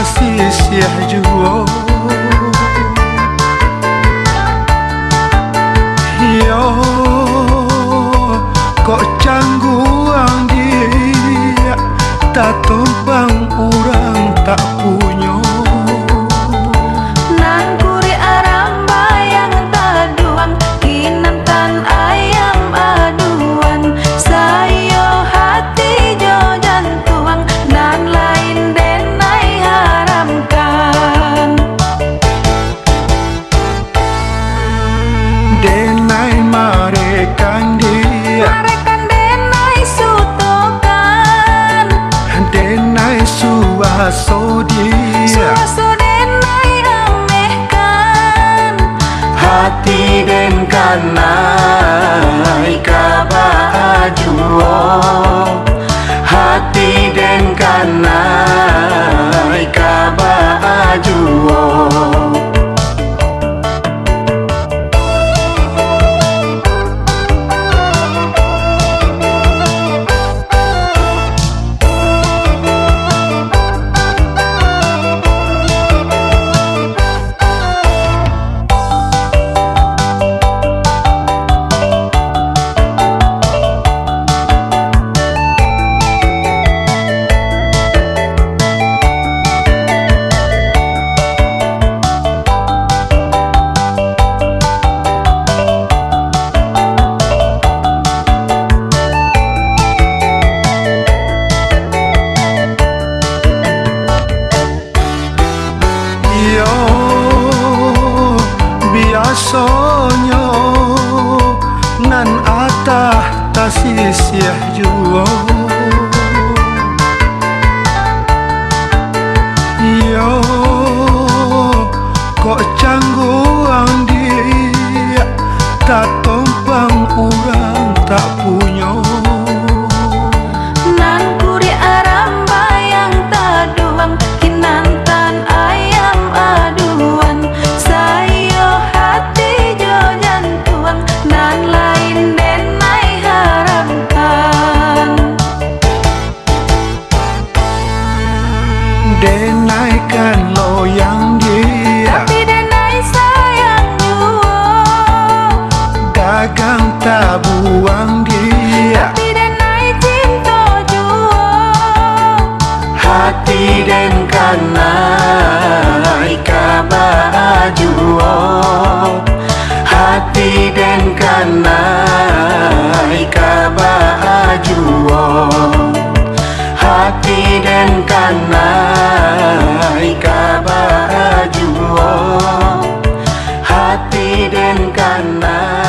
sisih juo yo kok cangguang dia tak tumpang urang tak punya nan kuri arang bayang taduang kinantan ayam aduan sayo hati jo jantuang nan lain denai haramkan denai marekan dia marekan denai sutokan denai suaso dia suaso denai amehkan hati den kanai kabajuo hati den kanai kabajuo biasanya nan atah tak sisih juo yo kok cangguang dia tak tumpang urang tak punya nan kuri aram bayang taduang kinantan ayam aduan sayo hati jo jantuang nan lain denai haramkan denai kan loyang dia tapi denai sayang juo dagang tak buang dia tapi denai cinta juo hati den kanai kabajuo hati den kanai kabajuo hati den kanai kabajuo hati den kanai